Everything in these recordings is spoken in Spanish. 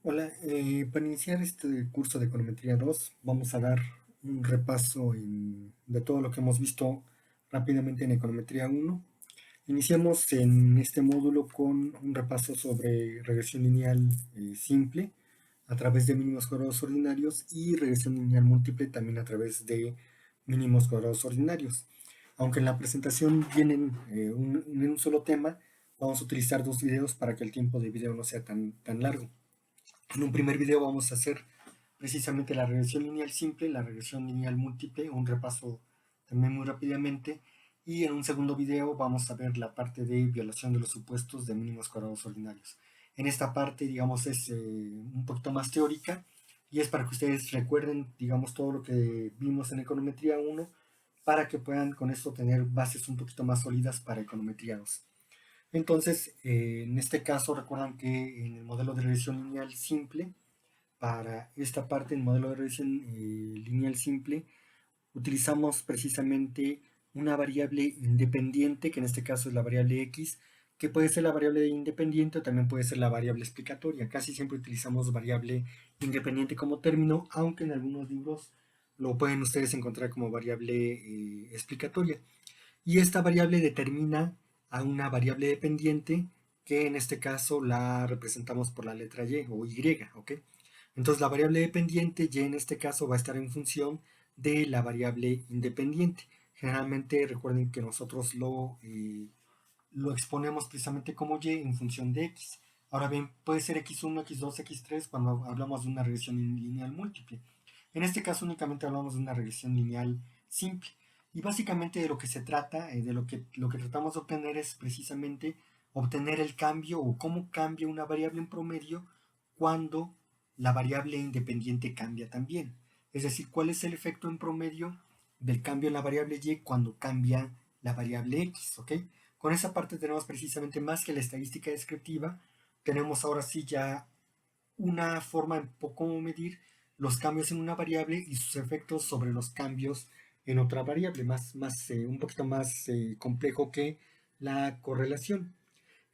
Hola, para iniciar este curso de Econometría 2, vamos a dar un repaso de todo lo que hemos visto rápidamente en Econometría 1. Iniciamos en este módulo con un repaso sobre regresión lineal simple a través de mínimos cuadrados ordinarios y regresión lineal múltiple también a través de mínimos cuadrados ordinarios. Aunque en la presentación vienen en un solo tema, vamos a utilizar dos videos para que el tiempo de video no sea tan largo. En un primer video vamos a hacer precisamente la regresión lineal simple, la regresión lineal múltiple, un repaso también muy rápidamente. Y en un segundo video vamos a ver la parte de violación de los supuestos de mínimos cuadrados ordinarios. En esta parte, digamos, es un poquito más teórica y es para que ustedes recuerden, digamos, todo lo que vimos en Econometría 1 para que puedan con esto tener bases un poquito más sólidas para Econometría 2. Entonces, en este caso, recuerdan que en el modelo de regresión lineal simple, para esta parte, el modelo de regresión lineal simple, utilizamos precisamente una variable independiente, que en este caso es la variable x, que puede ser la variable independiente o también puede ser la variable explicatoria. Casi siempre utilizamos variable independiente como término, aunque en algunos libros lo pueden ustedes encontrar como variable explicatoria. Y esta variable determina a una variable dependiente que en este caso la representamos por la letra y o y, ¿ok? Entonces la variable dependiente y en este caso va a estar en función de la variable independiente. Generalmente recuerden que nosotros lo exponemos precisamente como y en función de x. Ahora bien, puede ser x1, x2, x3 cuando hablamos de una regresión lineal múltiple. En este caso únicamente hablamos de una regresión lineal simple. Y básicamente de lo que se trata, lo que tratamos de obtener es precisamente obtener el cambio o cómo cambia una variable en promedio cuando la variable independiente cambia también. Es decir, cuál es el efecto en promedio del cambio en la variable y cuando cambia la variable x, ¿ok? Con esa parte tenemos precisamente más que la estadística descriptiva, tenemos ahora sí ya una forma en cómo medir los cambios en una variable y sus efectos sobre los cambios en otra variable, un poquito más complejo que la correlación.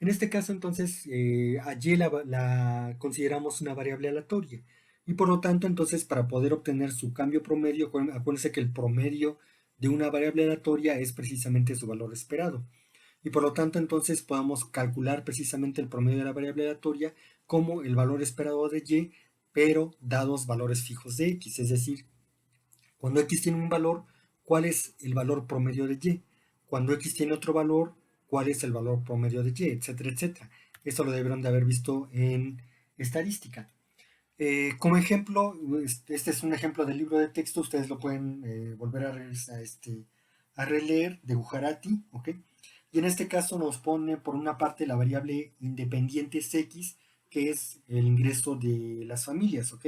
En este caso, entonces, a y la consideramos una variable aleatoria. Y por lo tanto, entonces, para poder obtener su cambio promedio, acuérdense que el promedio de una variable aleatoria es precisamente su valor esperado. Y por lo tanto, entonces, podamos calcular precisamente el promedio de la variable aleatoria como el valor esperado de y, pero dados valores fijos de x. Es decir, cuando x tiene un valor, ¿cuál es el valor promedio de y? Cuando x tiene otro valor, ¿cuál es el valor promedio de y? Etcétera, etcétera. Esto lo debieron de haber visto en estadística. Como ejemplo, este es un ejemplo del libro de texto, ustedes lo pueden volver a releer de Bujarati, ¿ok? Y en este caso nos pone por una parte la variable independiente x, que es el ingreso de las familias, ¿ok?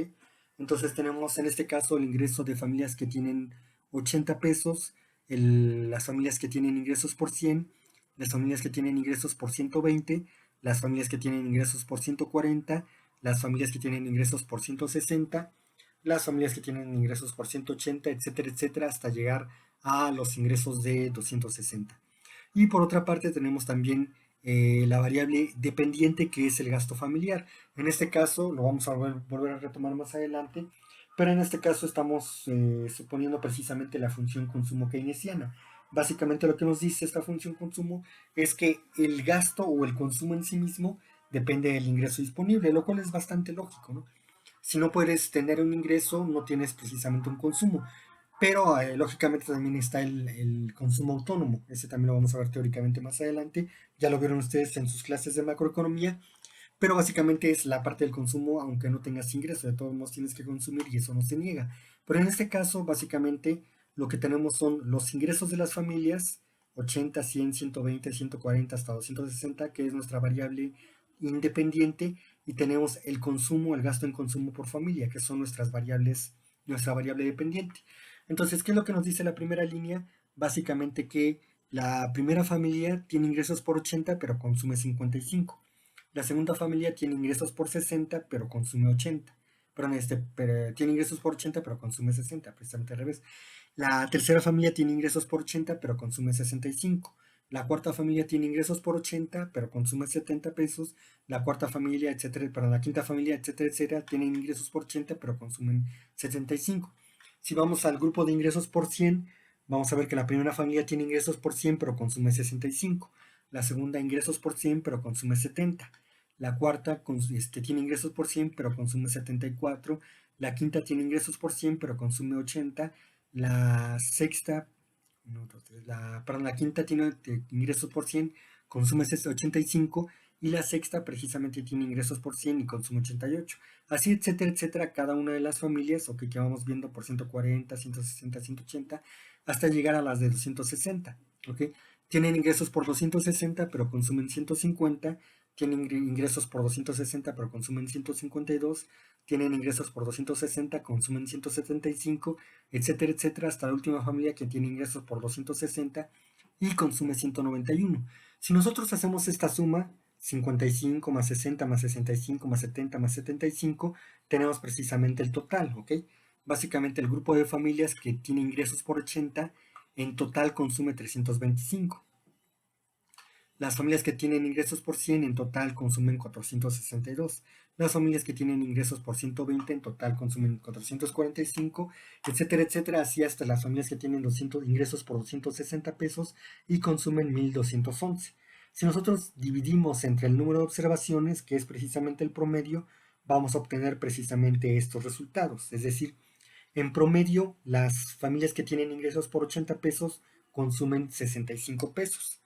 Entonces tenemos en este caso el ingreso de familias que tienen 80 pesos, las familias que tienen ingresos por 100, las familias que tienen ingresos por 120, las familias que tienen ingresos por 140, las familias que tienen ingresos por 160, las familias que tienen ingresos por 180, etcétera, etcétera, hasta llegar a los ingresos de 260. Y por otra parte tenemos también la variable dependiente que es el gasto familiar. En este caso lo vamos a volver a retomar más adelante, pero en este caso estamos suponiendo precisamente la función consumo keynesiana. Básicamente lo que nos dice esta función consumo es que el gasto o el consumo en sí mismo depende del ingreso disponible, lo cual es bastante lógico, ¿no? Si no puedes tener un ingreso, no tienes precisamente un consumo. Pero lógicamente también está el consumo autónomo. Ese también lo vamos a ver teóricamente más adelante. Ya lo vieron ustedes en sus clases de macroeconomía. Pero básicamente es la parte del consumo, aunque no tengas ingreso. De todos modos tienes que consumir y eso no se niega. Pero en este caso, básicamente, lo que tenemos son los ingresos de las familias, 80, 100, 120, 140 hasta 260, que es nuestra variable independiente. Y tenemos el consumo, el gasto en consumo por familia, que son nuestras variables, nuestra variable dependiente. Entonces, ¿qué es lo que nos dice la primera línea? Básicamente que la primera familia tiene ingresos por 80, pero consume 55. La segunda familia tiene ingresos por 60, pero consume 80. Perdón, tiene ingresos por 80, pero consume 60, precisamente al revés. La tercera familia tiene ingresos por 80, pero consume 65. La cuarta familia tiene ingresos por 80, pero consume 70 pesos. La cuarta familia, etcétera, perdón, la quinta familia, etcétera, etcétera, tienen ingresos por 80, pero consumen 75. Si vamos al grupo de ingresos por 100, vamos a ver que la primera familia tiene ingresos por 100, pero consume 65. La segunda ingresos por 100, pero consume 70. La cuarta tiene ingresos por 100, pero consume 74. La quinta tiene ingresos por 100, pero consume 80. La sexta, no, perdón, la quinta tiene ingresos por 100, consume 85. Y la sexta precisamente tiene ingresos por 100 y consume 88. Así, etcétera, etcétera, cada una de las familias, ok, que vamos viendo por 140, 160, 180, hasta llegar a las de 260, ok. Tienen ingresos por 260, pero consumen 150. Tienen ingresos por 260, pero consumen 152. Tienen ingresos por 260, consumen 175, etcétera, etcétera, hasta la última familia que tiene ingresos por 260 y consume 191. Si nosotros hacemos esta suma, 55 más 60 más 65 más 70 más 75, tenemos precisamente el total, ¿ok? Básicamente el grupo de familias que tiene ingresos por 80, en total consume 325. Las familias que tienen ingresos por 100 en total consumen 462. Las familias que tienen ingresos por 120 en total consumen 445, etcétera, etcétera, así hasta las familias que tienen ingresos por 260 pesos y consumen 1211. Si nosotros dividimos entre el número de observaciones, que es precisamente el promedio, vamos a obtener precisamente estos resultados. Es decir, en promedio, las familias que tienen ingresos por 80 pesos consumen 65 pesos.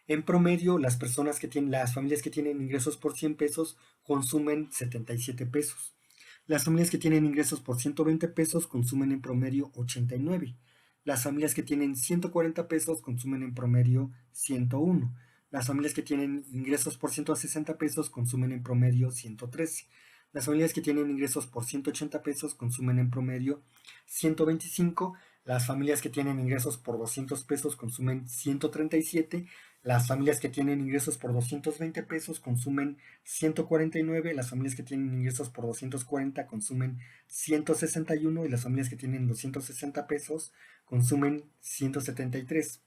En promedio, las familias que tienen ingresos por 100 pesos consumen 77 pesos. Las familias que tienen ingresos por 120 pesos consumen en promedio 89. Las familias que tienen 140 pesos consumen en promedio 101. Las familias que tienen ingresos por 160 pesos consumen en promedio 113. Las familias que tienen ingresos por 180 pesos consumen en promedio 125. Las familias que tienen ingresos por 200 pesos consumen 137. Las familias que tienen ingresos por 220 pesos consumen 149. Las familias que tienen ingresos por 240 consumen 161. Y las familias que tienen 260 pesos consumen 173.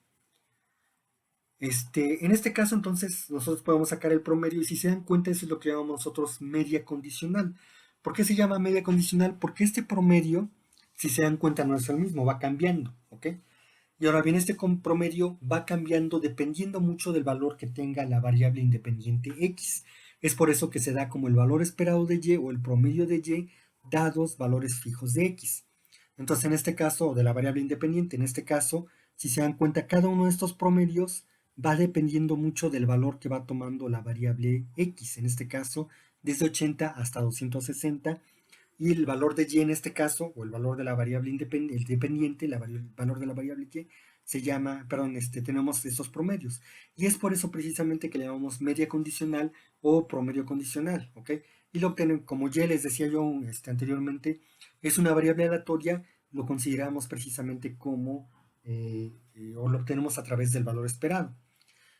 En este caso, entonces, nosotros podemos sacar el promedio y si se dan cuenta, eso es lo que llamamos nosotros media condicional. ¿Por qué se llama media condicional? Porque este promedio, si se dan cuenta, no es el mismo, va cambiando, ¿ok? Y ahora bien, este promedio va cambiando dependiendo mucho del valor que tenga la variable independiente x. Es por eso que se da como el valor esperado de y o el promedio de y dados valores fijos de x. Entonces, en este caso, de la variable independiente, en este caso, si se dan cuenta, cada uno de estos promedios va dependiendo mucho del valor que va tomando la variable x. En este caso, desde 80 hasta 260. Y el valor de y en este caso, o el valor de la variable independiente, el valor de la variable y, se llama, perdón, tenemos estos promedios. Y es por eso precisamente que le llamamos media condicional o promedio condicional, ¿ok? Y lo obtenemos, como ya les decía yo anteriormente, es una variable aleatoria, lo consideramos precisamente como, o lo obtenemos a través del valor esperado.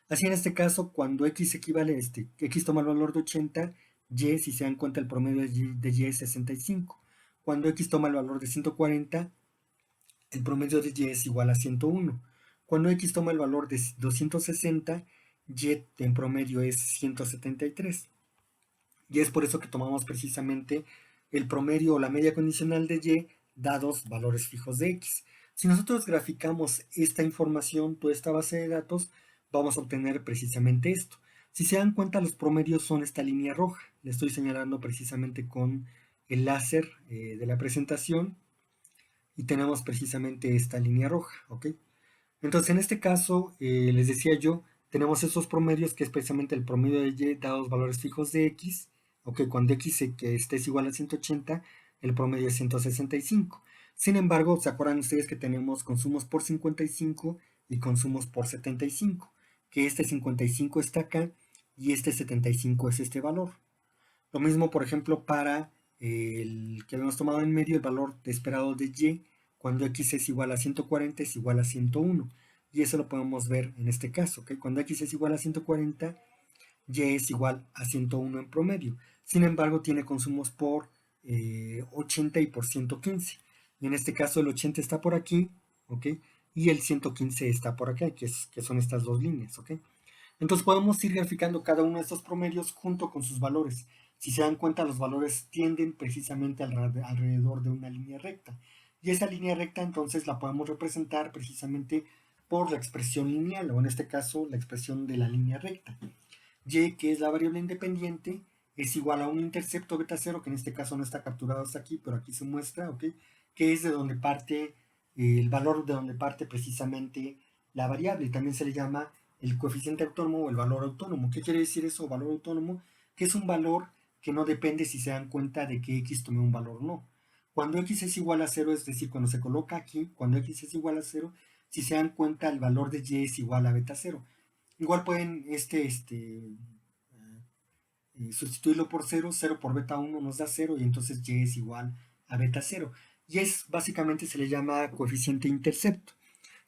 Así en este caso, cuando x equivale, x toma el valor de 80, y, si se dan cuenta, el promedio de y es 65. Cuando x toma el valor de 140, el promedio de y es igual a 101. Cuando x toma el valor de 260, y en promedio es 173. Y es por eso que tomamos precisamente el promedio o la media condicional de y dados valores fijos de x. Si nosotros graficamos esta información, toda esta base de datos, vamos a obtener precisamente esto. Si se dan cuenta, los promedios son esta línea roja. Le estoy señalando precisamente con el láser de la presentación y tenemos precisamente esta línea roja, ¿ok? Entonces, en este caso, les decía yo, tenemos estos promedios que es precisamente el promedio de y dados valores fijos de x, ok, cuando x que esté es igual a 180, el promedio es 165. Sin embargo, ¿se acuerdan ustedes que tenemos consumos por 55 y consumos por 75? Que este 55 está acá y este 75 es este valor. Lo mismo, por ejemplo, para el que habíamos tomado en medio, el valor esperado de y, cuando x es igual a 140 es igual a 101. Y eso lo podemos ver en este caso, ¿ok? Cuando x es igual a 140, y es igual a 101 en promedio. Sin embargo, tiene consumos por 80 y por 115. Y en este caso el 80 está por aquí, ¿ok? y el 115 está por acá, que son estas dos líneas, ¿ok? Entonces podemos ir graficando cada uno de estos promedios junto con sus valores. Si se dan cuenta, los valores tienden precisamente alrededor de una línea recta. Y esa línea recta entonces la podemos representar precisamente por la expresión lineal, o en este caso la expresión de la línea recta. Y, que es la variable independiente, es igual a un intercepto beta 0, que en este caso no está capturado hasta aquí, pero aquí se muestra, ¿ok? Que es de donde parte, el valor de donde parte precisamente la variable. Y también se le llama el coeficiente autónomo o el valor autónomo. ¿Qué quiere decir eso, valor autónomo? Que es un valor que no depende, si se dan cuenta, de que x tome un valor o no. Cuando x es igual a 0, es decir, cuando se coloca aquí, cuando x es igual a 0, si se dan cuenta, el valor de y es igual a beta 0. Igual pueden sustituirlo por 0, 0 por beta 1 nos da 0 y entonces y es igual a beta 0. Y es básicamente se le llama coeficiente intercepto.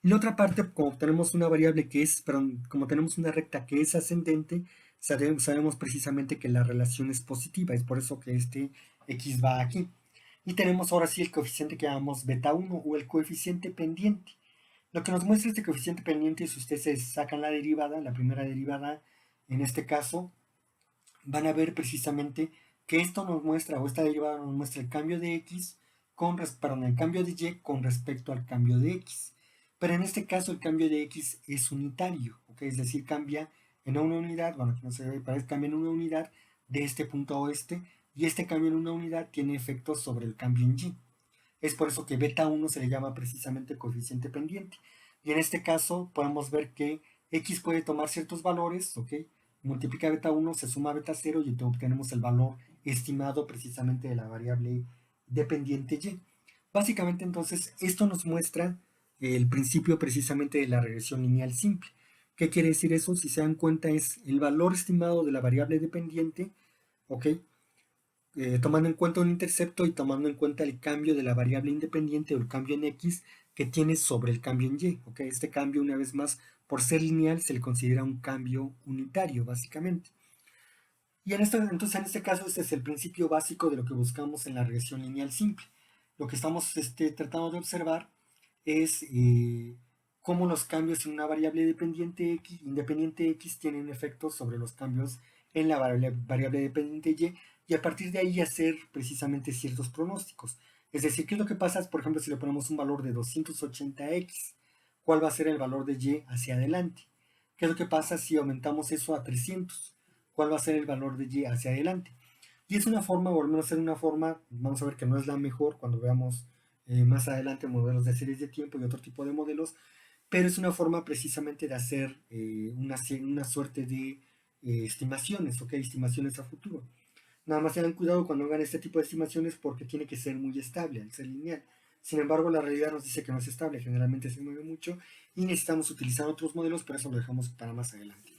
Y la otra parte, como tenemos una variable que es, perdón, como tenemos una recta que es ascendente, sabemos precisamente que la relación es positiva, es por eso que este x va aquí. Y tenemos ahora sí el coeficiente que llamamos beta 1 o el coeficiente pendiente. Lo que nos muestra este coeficiente pendiente, si ustedes sacan la derivada, la primera derivada, en este caso, van a ver precisamente que esto nos muestra, o esta derivada nos muestra el cambio de x el cambio de y con respecto al cambio de x. Pero en este caso el cambio de x es unitario, ¿ok? Es decir, cambia en una unidad, bueno, aquí no se ve, parece cambia en una unidad de este punto a oeste, y este cambio en una unidad tiene efectos sobre el cambio en y. Es por eso que beta 1 se le llama precisamente coeficiente pendiente. Y en este caso podemos ver que x puede tomar ciertos valores, ¿ok? Multiplica beta 1, se suma beta 0 y obtenemos el valor estimado precisamente de la variable dependiente y. Básicamente entonces esto nos muestra el principio precisamente de la regresión lineal simple. ¿Qué quiere decir eso? Si se dan cuenta es el valor estimado de la variable dependiente, ¿ok? Tomando en cuenta un intercepto y tomando en cuenta el cambio de la variable independiente o el cambio en x que tiene sobre el cambio en y. ¿Ok? Este cambio, una vez más, por ser lineal, se le considera un cambio unitario, básicamente. Y entonces, en este caso, este es el principio básico de lo que buscamos en la regresión lineal simple. Lo que estamos tratando de observar es cómo los cambios en una variable independiente x tienen efectos sobre los cambios en la variable dependiente y a partir de ahí hacer precisamente ciertos pronósticos. Es decir, ¿qué es lo que pasa, por ejemplo, si le ponemos un valor de 280x? ¿Cuál va a ser el valor de y hacia adelante? ¿Qué es lo que pasa si aumentamos eso a 300? ¿Cuál va a ser el valor de y hacia adelante? Y es una forma, o al menos ser una forma, vamos a ver que no es la mejor cuando veamos más adelante modelos de series de tiempo y otro tipo de modelos, pero es una forma precisamente de hacer una suerte de estimaciones, ¿ok? Estimaciones a futuro. Nada más tengan cuidado cuando hagan este tipo de estimaciones porque tiene que ser muy estable al ser lineal. Sin embargo, la realidad nos dice que no es estable, generalmente se mueve mucho y necesitamos utilizar otros modelos, pero eso lo dejamos para más adelante.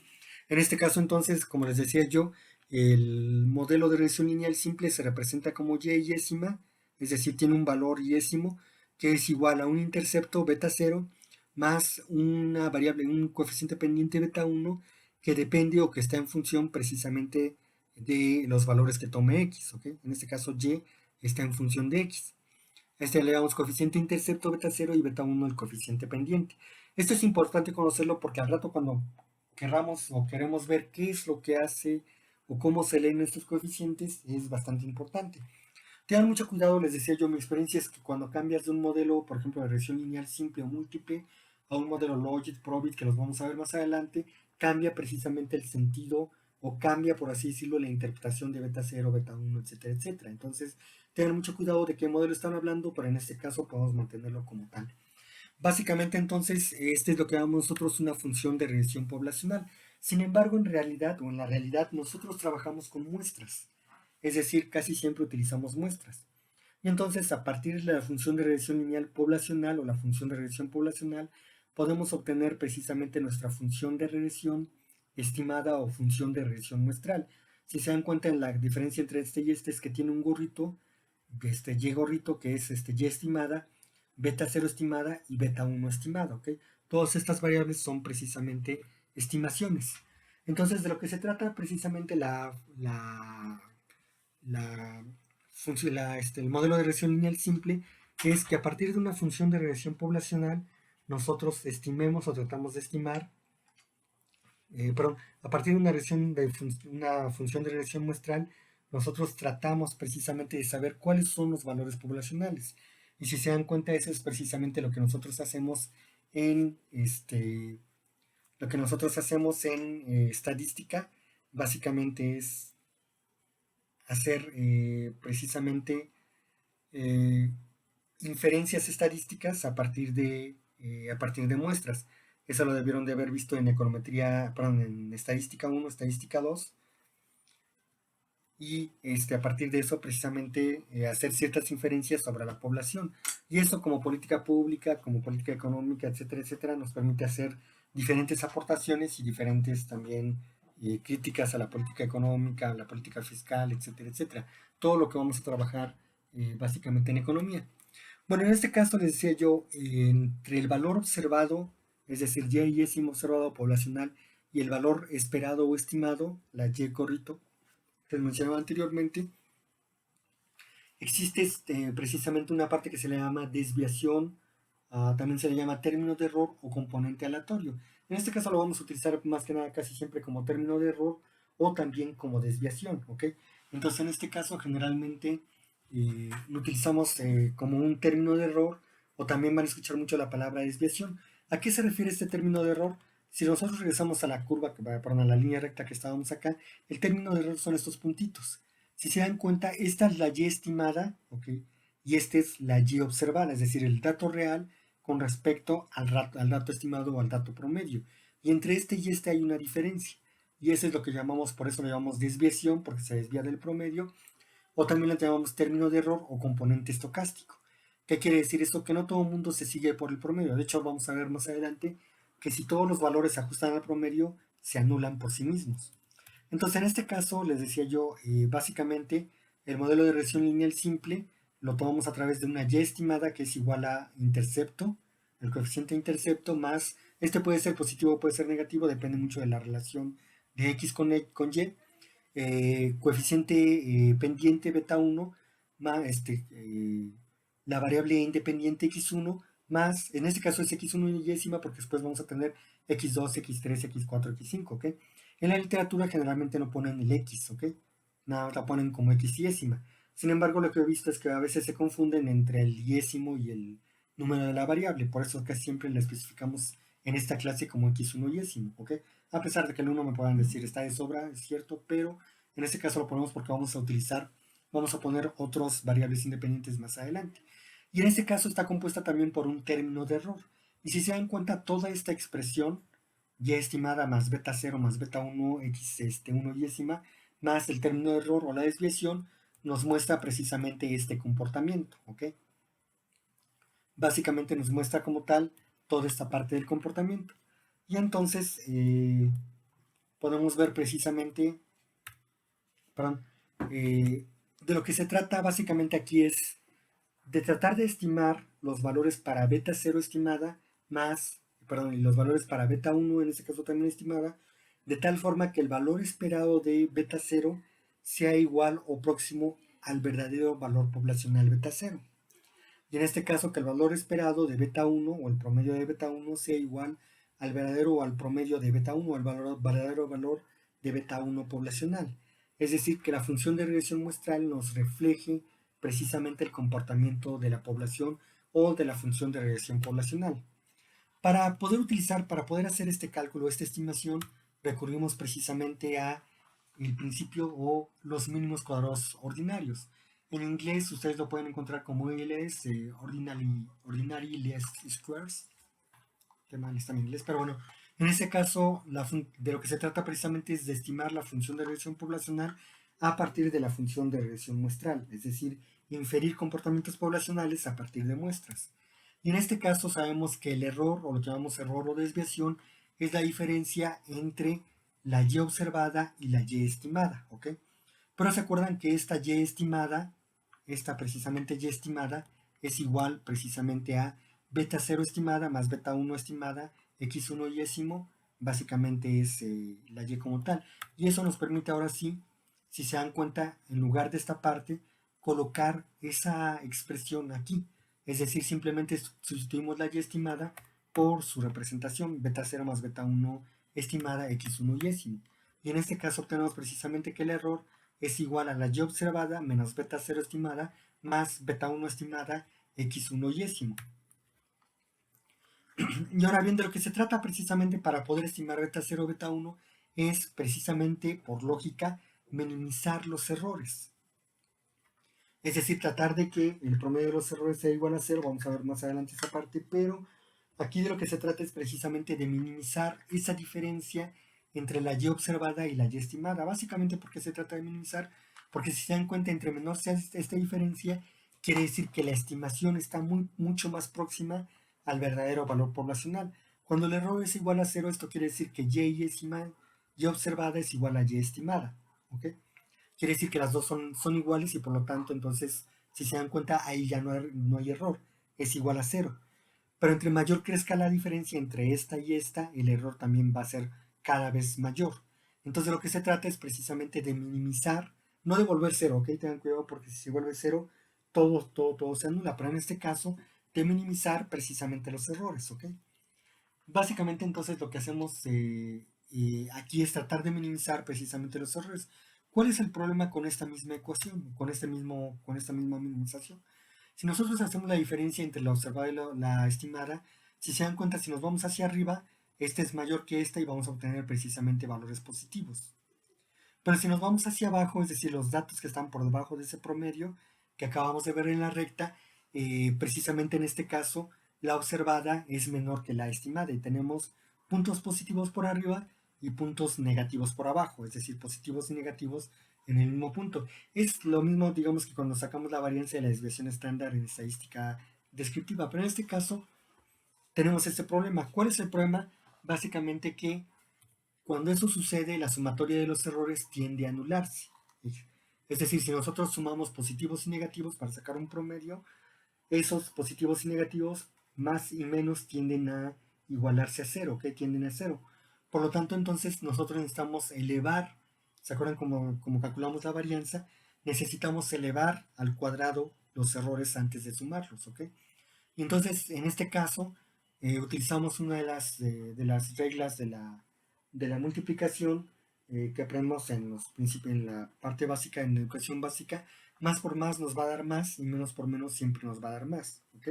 En este caso, entonces, como les decía yo, el modelo de regresión lineal simple se representa como y-ésima, es decir, tiene un valor y-ésimo que es igual a un intercepto beta 0 más una variable, un coeficiente pendiente beta 1 que depende o que está en función precisamente de los valores que tome x, ¿ok? En este caso y está en función de x. A este le damos coeficiente intercepto beta 0 y beta 1 el coeficiente pendiente. Esto es importante conocerlo porque al rato cuando querramos o queremos ver qué es lo que hace o cómo se leen estos coeficientes es bastante importante. Tengan mucho cuidado, les decía yo, mi experiencia es que cuando cambias de un modelo, por ejemplo, de regresión lineal simple o múltiple, a un modelo Logit, Probit, que los vamos a ver más adelante, cambia precisamente el sentido o cambia, por así decirlo, la interpretación de beta 0, beta 1, etcétera, etcétera. Entonces, tengan mucho cuidado de qué modelo están hablando, pero en este caso podemos mantenerlo como tal. Básicamente, entonces, este es lo que llamamos nosotros una función de regresión poblacional. Sin embargo, en realidad, o en la realidad, nosotros trabajamos con muestras. Es decir, casi siempre utilizamos muestras. Y entonces, a partir de la función de regresión lineal poblacional o la función de regresión poblacional, podemos obtener precisamente nuestra función de regresión estimada o función de regresión muestral. Si se dan cuenta en la diferencia entre este y este es que tiene un gorrito, este y gorrito que es y estimada, beta 0 estimada y beta 1 estimada, ¿ok? Todas estas variables son precisamente estimaciones. Entonces, de lo que se trata precisamente el modelo de regresión lineal simple es que a partir de una función de regresión poblacional nosotros estimemos o tratamos de estimar, perdón, a partir de una función de regresión muestral, nosotros tratamos precisamente de saber cuáles son los valores poblacionales. Y si se dan cuenta, eso es precisamente lo que nosotros hacemos en estadística. Básicamente es hacer precisamente eh, inferencias estadísticas a partir de muestras. Eso lo debieron de haber visto en econometría, perdón, en estadística 1, estadística 2, y a partir de eso precisamente hacer ciertas inferencias sobre la población. Y eso como política pública, como política económica, etcétera, etcétera, nos permite hacer diferentes aportaciones y diferentes también críticas a la política económica, a la política fiscal, etcétera, etcétera. Todo lo que vamos a trabajar básicamente en economía. Bueno, en este caso les decía yo, entre el valor observado, es decir, y observado poblacional, y el valor esperado o estimado, la y corrito, que les mencionaba anteriormente, existe precisamente una parte que se le llama desviación, también se le llama término de error o componente aleatorio. En este caso lo vamos a utilizar más que nada casi siempre como término de error o también como desviación, ¿ok? Entonces en este caso generalmente lo utilizamos como un término de error, o también van a escuchar mucho la palabra desviación. ¿A qué se refiere este término de error? Si nosotros regresamos a la curva, perdón, a la línea recta que estábamos acá, el término de error son estos puntitos. Si se dan cuenta, esta es la y estimada, ¿ok? Y esta es la y observada, es decir, el dato real con respecto al dato estimado o al dato promedio. Y entre este y este hay una diferencia. Y eso es lo que llamamos, por eso lo llamamos desviación, porque se desvía del promedio, o también lo llamamos término de error o componente estocástico. ¿Qué quiere decir esto? Que no todo el mundo se sigue por el promedio. De hecho, vamos a ver más adelante que si todos los valores se ajustan al promedio, se anulan por sí mismos. Entonces, en este caso, les decía yo, básicamente, el modelo de regresión lineal simple lo tomamos a través de una y estimada que es igual a intercepto, el coeficiente de intercepto más, este puede ser positivo o puede ser negativo, depende mucho de la relación de x con y, coeficiente pendiente beta 1 más la variable independiente x1 más, en este caso es x1 y décima porque después vamos a tener x2, x3, x4, x5, ¿ok? En la literatura generalmente no ponen el x, ¿ok? Nada, la ponen como x y décima. Sin embargo, lo que he visto es que a veces se confunden entre el diésimo y el número de la variable, por eso casi siempre la especificamos en esta clase como x1 y décimo, ¿ok? A pesar de que el 1 me puedan decir está de sobra, es cierto, pero en este caso lo ponemos porque vamos a poner otras variables independientes más adelante. Y en este caso está compuesta también por un término de error. Y si se dan cuenta, toda esta expresión, y estimada más beta 0 más beta 1, x 1 y décima, más el término de error o la desviación, nos muestra precisamente este comportamiento, ¿ok? Básicamente nos muestra como tal toda esta parte del comportamiento. Y entonces podemos ver precisamente, perdón, de lo que se trata básicamente aquí es de tratar de estimar los valores para beta 0 estimada más, perdón, y los valores para beta 1 en este caso también estimada, de tal forma que el valor esperado de beta 0 sea igual o próximo al verdadero valor poblacional beta 0. Y en este caso que el valor esperado de beta 1 o el promedio de beta 1 sea igual al verdadero o al promedio de beta 1 o al verdadero valor de beta 1 poblacional. Es decir, que la función de regresión muestral nos refleje precisamente el comportamiento de la población o de la función de regresión poblacional. Para poder hacer este cálculo, esta estimación, recurrimos precisamente a el principio o los mínimos cuadrados ordinarios. En inglés ustedes lo pueden encontrar como LS, ordinary least squares, que mal está en inglés, pero bueno, en este caso de lo que se trata precisamente es de estimar la función de regresión poblacional a partir de la función de regresión muestral, es decir, inferir comportamientos poblacionales a partir de muestras. Y en este caso sabemos que el error, o lo que llamamos error o desviación, es la diferencia entre la y observada y la y estimada, ¿ok? Pero se acuerdan que esta y estimada, esta precisamente y estimada, es igual precisamente a beta 0 estimada más beta 1 estimada, x1 y décimo, básicamente es la y como tal. Y eso nos permite ahora sí, si se dan cuenta, en lugar de esta parte, colocar esa expresión aquí. Es decir, simplemente sustituimos la y estimada por su representación, beta 0 más beta 1 estimada x1 y. Y en este caso obtenemos precisamente que el error es igual a la y observada menos beta 0 estimada más beta 1 estimada x1 y. Y ahora bien, de lo que se trata precisamente para poder estimar beta 0 o beta 1 es precisamente, por lógica, minimizar los errores. Es decir, tratar de que el promedio de los errores sea igual a 0, vamos a ver más adelante esa parte, pero aquí de lo que se trata es precisamente de minimizar esa diferencia entre la y observada y la y estimada. Básicamente, ¿por qué se trata de minimizar? Porque si se dan cuenta, entre menor sea esta diferencia, quiere decir que la estimación está mucho más próxima al verdadero valor poblacional. Cuando el error es igual a 0, esto quiere decir que y observada es igual a y estimada. ¿Ok? Quiere decir que las dos son iguales y por lo tanto, entonces, si se dan cuenta, ahí ya no hay error, es igual a 0. Pero entre mayor crezca la diferencia entre esta y esta, el error también va a ser cada vez mayor. Entonces lo que se trata es precisamente de minimizar, no de volver cero, ¿ok? Tengan cuidado porque si se vuelve cero, todo se anula, pero en este caso, de minimizar precisamente los errores, ¿ok? Básicamente entonces lo que hacemos aquí es tratar de minimizar precisamente los errores. ¿Cuál es el problema con esta misma ecuación, con esta misma minimización? Si nosotros hacemos la diferencia entre la observada y la estimada, si se dan cuenta, si nos vamos hacia arriba, esta es mayor que esta y vamos a obtener precisamente valores positivos. Pero si nos vamos hacia abajo, es decir, los datos que están por debajo de ese promedio que acabamos de ver en la recta, precisamente en este caso, la observada es menor que la estimada y tenemos puntos positivos por arriba y puntos negativos por abajo, es decir, positivos y negativos en el mismo punto. Es lo mismo, digamos, que cuando sacamos la varianza de la desviación estándar en estadística descriptiva, pero en este caso tenemos este problema. ¿Cuál es el problema? Básicamente que cuando eso sucede, la sumatoria de los errores tiende a anularse. Es decir, si nosotros sumamos positivos y negativos para sacar un promedio, esos positivos y negativos más y menos tienden a igualarse a cero, ¿ok? Tienden a cero. Por lo tanto, entonces nosotros necesitamos elevar, ¿se acuerdan cómo calculamos la varianza? Necesitamos elevar al cuadrado los errores antes de sumarlos, ¿ok? Y entonces, en este caso, utilizamos una de las reglas de la multiplicación que aprendemos en la parte básica, en la educación básica. Más por más nos va a dar más y menos por menos siempre nos va a dar más. ¿Ok?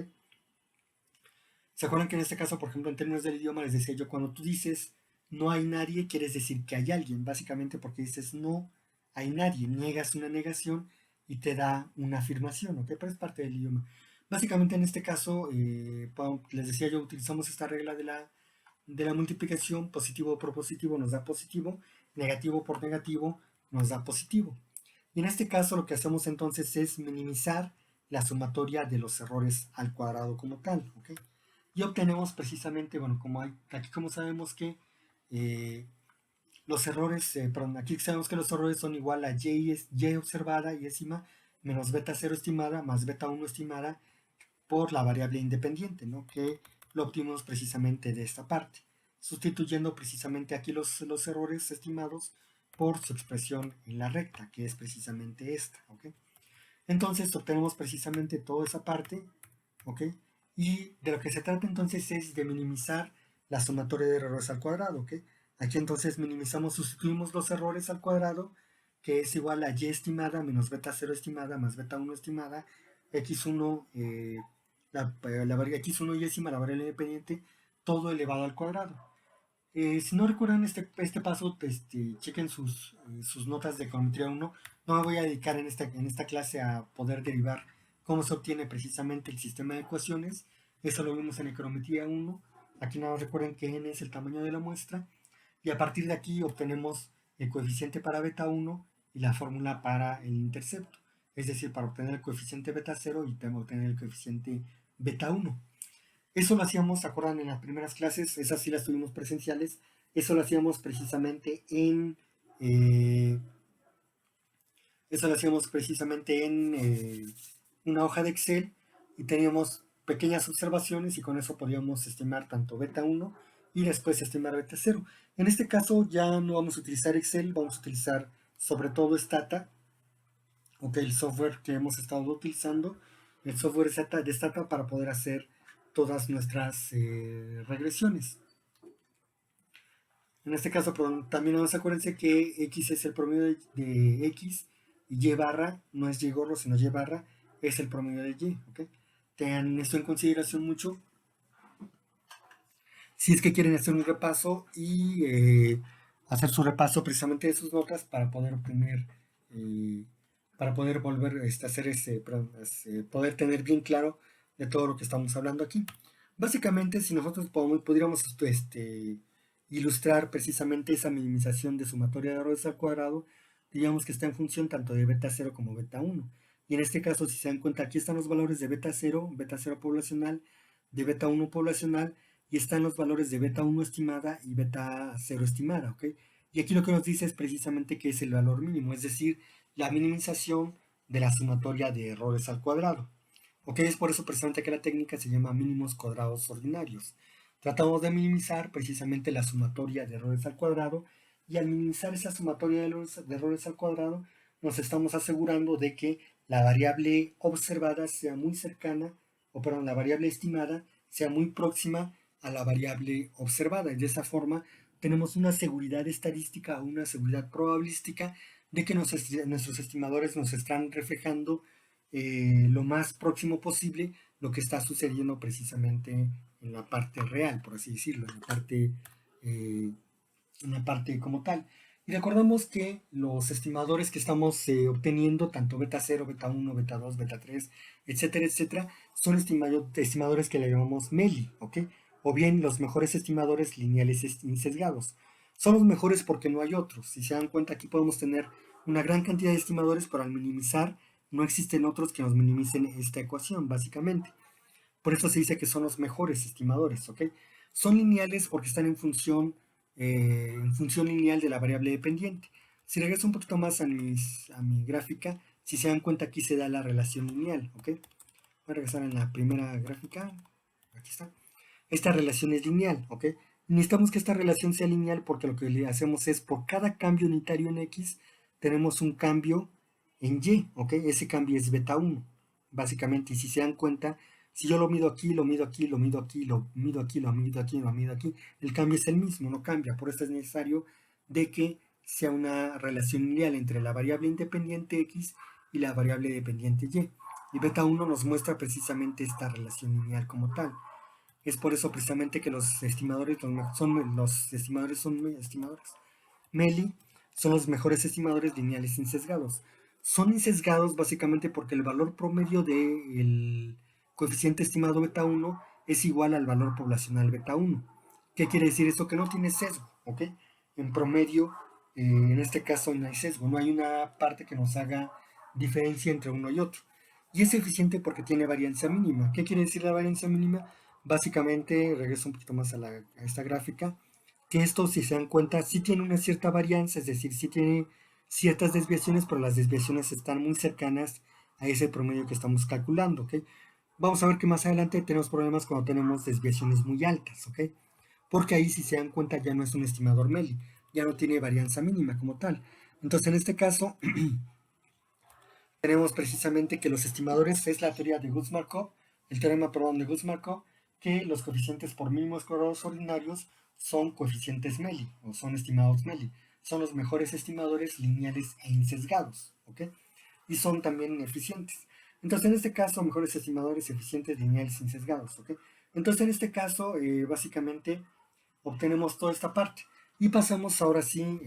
¿Se acuerdan que en este caso, por ejemplo, en términos del idioma, les decía yo, cuando tú dices no hay nadie, quieres decir que hay alguien, básicamente porque dices no hay nadie, niegas una negación y te da una afirmación, ¿ok? Pero es parte del idioma. Básicamente en este caso, les decía yo, utilizamos esta regla de la multiplicación, positivo por positivo nos da positivo, negativo por negativo nos da positivo. Y en este caso lo que hacemos entonces es minimizar la sumatoria de los errores al cuadrado como tal, ¿ok? Y obtenemos precisamente, bueno, aquí como sabemos que los errores, perdón, aquí sabemos que los errores son igual a y observada y estima menos beta 0 estimada más beta 1 estimada por la variable independiente, ¿no? Que lo obtuvimos precisamente de esta parte, sustituyendo precisamente aquí los errores estimados por su expresión en la recta, que es precisamente esta, ¿ok? Entonces obtenemos precisamente toda esa parte, ¿ok? Y de lo que se trata entonces es de minimizar la sumatoria de errores al cuadrado, ¿ok? Aquí entonces sustituimos los errores al cuadrado, que es igual a y estimada menos beta 0 estimada más beta 1 estimada, x1, la variable x1 y estima, la variable independiente, todo elevado al cuadrado. Si no recuerdan este paso, chequen sus notas de econometría 1. No me voy a dedicar en esta clase a poder derivar cómo se obtiene precisamente el sistema de ecuaciones. Eso lo vimos en econometría 1. Aquí nada más recuerden que n es el tamaño de la muestra. Y a partir de aquí obtenemos el coeficiente para beta 1 y la fórmula para el intercepto. Es decir, para obtener el coeficiente beta 0 y obtener el coeficiente beta 1. Eso lo hacíamos, ¿se acuerdan? En las primeras clases, esas sí las tuvimos presenciales, eso lo hacíamos precisamente eh, una hoja de Excel y teníamos pequeñas observaciones y con eso podíamos estimar tanto beta 1 y después estimar beta 0. En este caso ya no vamos a utilizar Excel, vamos a utilizar sobre todo Stata, el software que hemos estado utilizando, el software de Stata para poder hacer todas nuestras regresiones. En este caso, también nos acuérdense que X es el promedio de X y Y barra no es Y gordo, sino Y barra es el promedio de Y. ¿Okay? Tengan esto en consideración mucho si es que quieren hacer un repaso y hacer su repaso precisamente de sus notas para poder obtener, para poder volver a hacer poder tener bien claro de todo lo que estamos hablando aquí. Básicamente, si nosotros pudiéramos ilustrar precisamente esa minimización de sumatoria de errores al cuadrado, digamos que está en función tanto de beta 0 como beta 1. Y en este caso, si se dan cuenta, aquí están los valores de beta 0 poblacional, de beta 1 poblacional, y están los valores de beta 1 estimada y beta 0 estimada, ¿ok? Y aquí lo que nos dice es precisamente que es el valor mínimo, es decir, la minimización de la sumatoria de errores al cuadrado. ¿Ok? Es por eso precisamente que la técnica se llama mínimos cuadrados ordinarios. Tratamos de minimizar precisamente la sumatoria de errores al cuadrado y al minimizar esa sumatoria de errores al cuadrado nos estamos asegurando de que la variable observada sea muy cercana, o perdón, la variable estimada sea muy próxima a la variable observada. Y de esa forma tenemos una seguridad estadística, una seguridad probabilística de que nuestros estimadores nos están reflejando lo más próximo posible lo que está sucediendo precisamente en la parte real, por así decirlo, en la parte como tal. Y recordamos que los estimadores que estamos obteniendo, tanto beta 0, beta 1, beta 2, beta 3, etcétera, etcétera, son estimadores que le llamamos MELI, ¿ok? O bien los mejores estimadores lineales sesgados. Son los mejores porque no hay otros. Si se dan cuenta, aquí podemos tener una gran cantidad de estimadores, pero al minimizar no existen otros que nos minimicen esta ecuación, básicamente. Por eso se dice que son los mejores estimadores, ¿ok? Son lineales porque están en función lineal de la variable dependiente. Si regreso un poquito más a mi gráfica, si se dan cuenta aquí se da la relación lineal, ¿ok? Voy a regresar en la primera gráfica, aquí está. Esta relación es lineal, ¿ok? Necesitamos que esta relación sea lineal porque lo que le hacemos es por cada cambio unitario en X tenemos un cambio en Y, ¿ok? Ese cambio es beta 1, básicamente. Y si se dan cuenta, si yo lo mido aquí, lo mido aquí, lo mido aquí, lo mido aquí, lo mido aquí, lo mido aquí, el cambio es el mismo, no cambia. Por eso es necesario de que sea una relación lineal entre la variable independiente X y la variable dependiente Y. Y beta 1 nos muestra precisamente esta relación lineal como tal. Es por eso precisamente que los estimadores MELI son los mejores estimadores lineales insesgados. Son insesgados básicamente porque el valor promedio del coeficiente estimado beta 1 es igual al valor poblacional beta 1. ¿Qué quiere decir esto? Que no tiene sesgo, ¿ok? En promedio, en este caso no hay sesgo, no hay una parte que nos haga diferencia entre uno y otro. Y es eficiente porque tiene varianza mínima. ¿Qué quiere decir la varianza mínima? Básicamente, regreso un poquito más a esta gráfica, que esto, si se dan cuenta, sí tiene una cierta varianza, es decir, sí tiene ciertas desviaciones, pero las desviaciones están muy cercanas a ese promedio que estamos calculando, ¿ok? Vamos a ver que más adelante tenemos problemas cuando tenemos desviaciones muy altas, ¿ok? Porque ahí, si se dan cuenta, ya no es un estimador MELI, ya no tiene varianza mínima como tal. Entonces, en este caso, tenemos precisamente que los estimadores es la teoría de Guth-Markov, el teorema, perdón, de Guth-Markov, que los coeficientes por mínimos cuadrados ordinarios son coeficientes MELI, o son estimados MELI. Son los mejores estimadores lineales e insesgados, ¿ok? Y son también eficientes. Entonces, en este caso, mejores estimadores eficientes, lineales e insesgados, ¿ok? Entonces, en este caso, básicamente, obtenemos toda esta parte. Y pasamos ahora sí,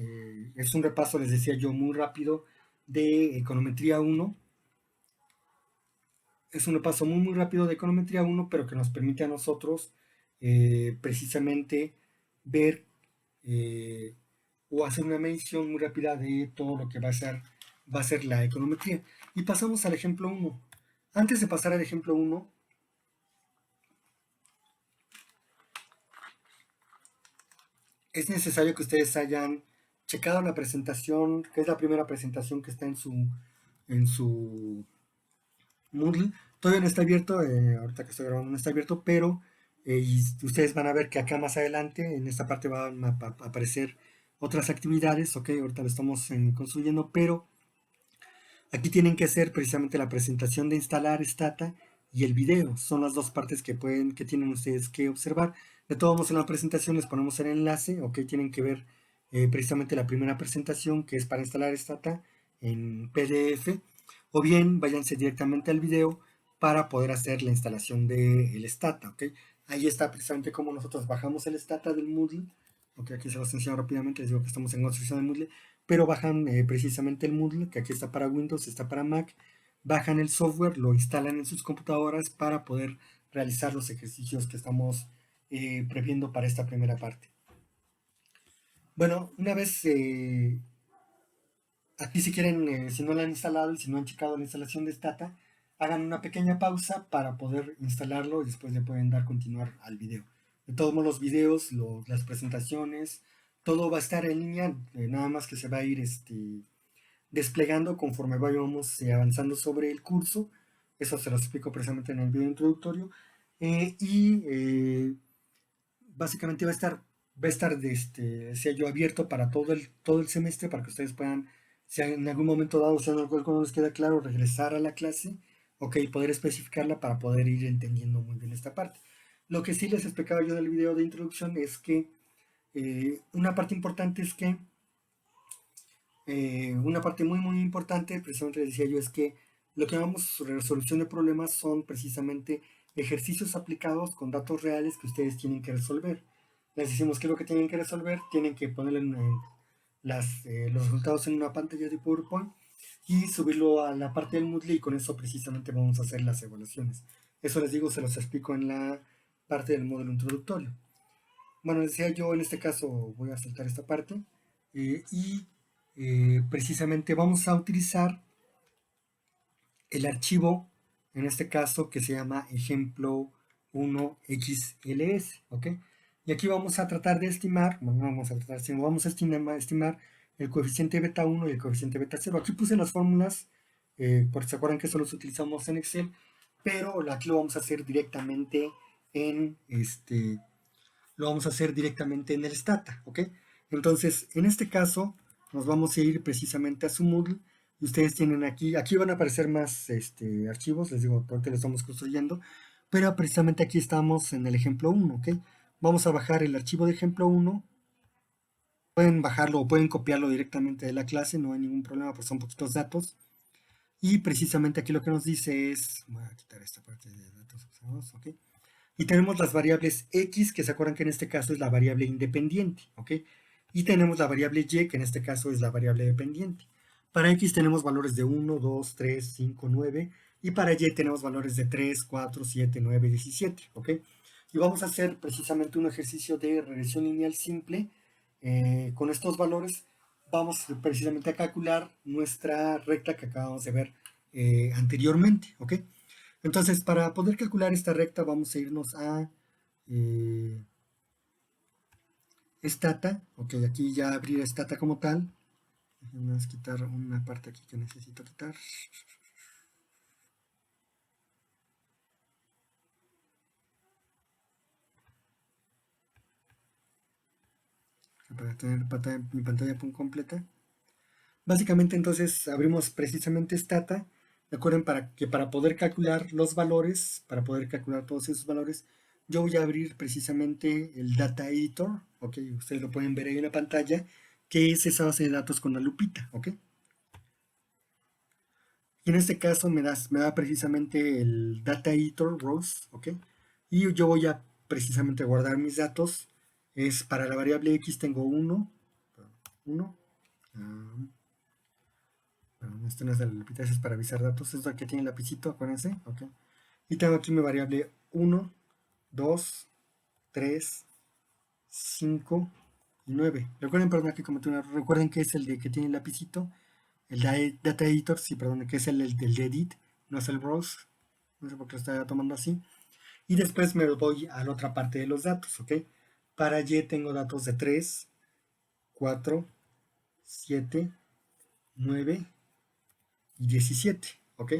es un repaso, les decía yo, muy rápido de econometría 1. Es un repaso muy rápido de econometría 1, pero que nos permite a nosotros precisamente ver o hacer una medición muy rápida de todo lo que va a ser la econometría. Y pasamos al ejemplo 1. Antes de pasar al ejemplo 1, es necesario que ustedes hayan checado la presentación, que es la primera presentación que está en su Moodle. Todavía no está abierto, ahorita que estoy grabando no está abierto, pero y ustedes van a ver que acá más adelante, en esta parte van a aparecer otras actividades, ok, ahorita lo estamos construyendo, pero aquí tienen que hacer precisamente la presentación de instalar Stata y el video. Son las dos partes que tienen ustedes que observar. De todos modos, en la presentación les ponemos el enlace, ok, tienen que ver precisamente la primera presentación, que es para instalar Stata en PDF, o bien váyanse directamente al video para poder hacer la instalación del Stata, ok. Ahí está precisamente cómo nosotros bajamos el Stata del Moodle, ok, aquí se los enseño rápidamente, les digo que estamos en construcción de Moodle, pero bajan precisamente el Moodle, que aquí está para Windows, está para Mac, bajan el software, lo instalan en sus computadoras para poder realizar los ejercicios que estamos previendo para esta primera parte. Bueno, una vez aquí si quieren, si no la han instalado y si no han checado la instalación de Stata, hagan una pequeña pausa para poder instalarlo y después le pueden dar continuar al video. De todos modos, los videos, las presentaciones, todo va a estar en línea, nada más que se va a ir desplegando conforme vayamos avanzando sobre el curso. Eso se los explico precisamente en el video introductorio. Básicamente va a estar sea yo abierto para todo el semestre para que ustedes puedan, si en algún momento dado, si en algo no les queda claro, regresar a la clase, ok, poder especificarla para poder ir entendiendo muy bien esta parte. Lo que sí les explicaba yo en el video de introducción es que una parte importante es que una parte muy muy importante, precisamente les decía yo, es que lo que llamamos resolución de problemas son precisamente ejercicios aplicados con datos reales que ustedes tienen que resolver. Les decimos qué es lo que tienen que resolver, tienen que ponerle los resultados en una pantalla de PowerPoint y subirlo a la parte del Moodle y con eso precisamente vamos a hacer las evaluaciones. Eso les digo, se los explico en la parte del módulo introductorio. Bueno, decía yo, en este caso voy a saltar esta parte y precisamente vamos a utilizar el archivo, en este caso que se llama ejemplo 1XLS, ¿ok? Y aquí vamos a tratar de estimar, no vamos a tratar, sino vamos a estimar el coeficiente beta 1 y el coeficiente beta 0. Aquí puse las fórmulas, porque se acuerdan que eso los utilizamos en Excel, pero aquí lo vamos a hacer directamente en el Stata, ¿ok? Entonces, en este caso, nos vamos a ir precisamente a su Moodle y ustedes tienen aquí van a aparecer más archivos, les digo, ahorita lo estamos construyendo, pero precisamente aquí estamos en el ejemplo 1, ¿ok? Vamos a bajar el archivo de ejemplo 1, pueden bajarlo o pueden copiarlo directamente de la clase, no hay ningún problema, pues son poquitos datos. Y precisamente aquí lo que nos dice es, voy a quitar esta parte de datos observados, ¿ok? Y tenemos las variables x, que se acuerdan que en este caso es la variable independiente, ¿ok? Y tenemos la variable y, que en este caso es la variable dependiente. Para x tenemos valores de 1, 2, 3, 5, 9, y para y tenemos valores de 3, 4, 7, 9, 17, ¿ok? Y vamos a hacer precisamente un ejercicio de regresión lineal simple. Con estos valores vamos precisamente a calcular nuestra recta que acabamos de ver anteriormente, ¿ok? Entonces, para poder calcular esta recta, vamos a irnos a eh, Stata. Ok, aquí ya abrir Stata como tal. Déjenme quitar una parte aquí que necesito quitar. Para tener mi pantalla completa. Básicamente, entonces, abrimos precisamente Stata. Recuerden para poder calcular los valores, para poder calcular todos esos valores, yo voy a abrir precisamente el Data Editor, ok, ustedes lo pueden ver ahí en la pantalla, que es esa base de datos con la lupita, ok. Y en este caso me da precisamente el Data Editor Rows, ok. Y yo voy a precisamente guardar mis datos, es para la variable X tengo 1, esto no es de la lupita, es para avisar datos, esto aquí tiene el lapicito, acuérdense, ok. Y tengo aquí mi variable 1, 2, 3, 5 y 9. Recuerden, perdón, que cometí un error. Recuerden que es el de que tiene el lapicito. El Data Editor, sí, perdón, que es el del de Edit, no es el Browse. No sé por qué lo está tomando así. Y después me voy a la otra parte de los datos, ¿ok? Para Y tengo datos de 3, 4, 7, 9 y 17, ¿ok?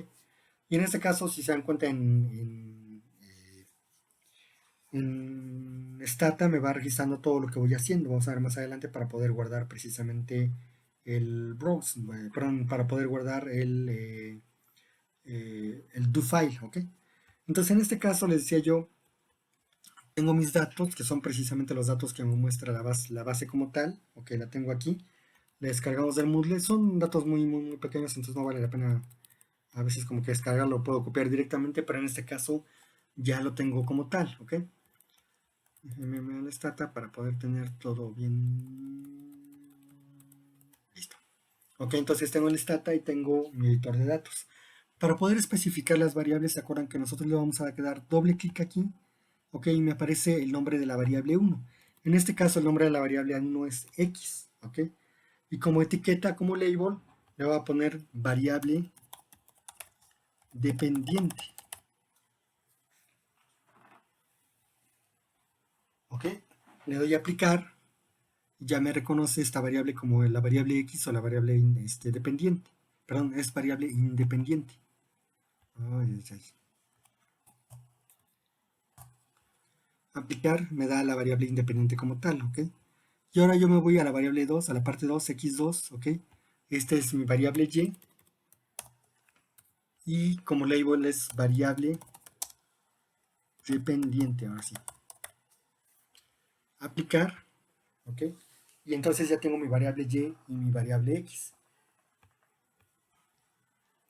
Y en este caso, si se dan cuenta en Stata me va registrando todo lo que voy haciendo. Vamos a ver más adelante para poder guardar precisamente el browse, perdón, para poder guardar el do file, ¿ok? Entonces, en este caso, les decía yo, tengo mis datos, que son precisamente los datos que me muestra la base como tal, ok, la tengo aquí, la descargamos del Moodle, son datos muy pequeños, entonces no vale la pena a veces como que descargarlo, puedo copiar directamente, pero en este caso ya lo tengo como tal, ok. Déjenme ver el stata para poder tener todo bien. Listo. Ok, entonces tengo el stata y tengo mi editor de datos. Para poder especificar las variables, ¿se acuerdan que nosotros le vamos a dar doble clic aquí? Ok, y me aparece el nombre de la variable 1. En este caso el nombre de la variable 1 es x, ok. Y como etiqueta, como label, le voy a poner variable dependiente, ok. Le doy a aplicar, ya me reconoce esta variable como la variable x o la variable dependiente. Perdón, es variable independiente. Ay, ay, ay. Aplicar me da la variable independiente como tal, ¿ok? Y ahora yo me voy a la variable 2, a la parte 2, x2, ¿ok? Esta es mi variable y como label es variable dependiente, ahora sí. Aplicar, ¿ok? Y entonces ya tengo mi variable y mi variable x.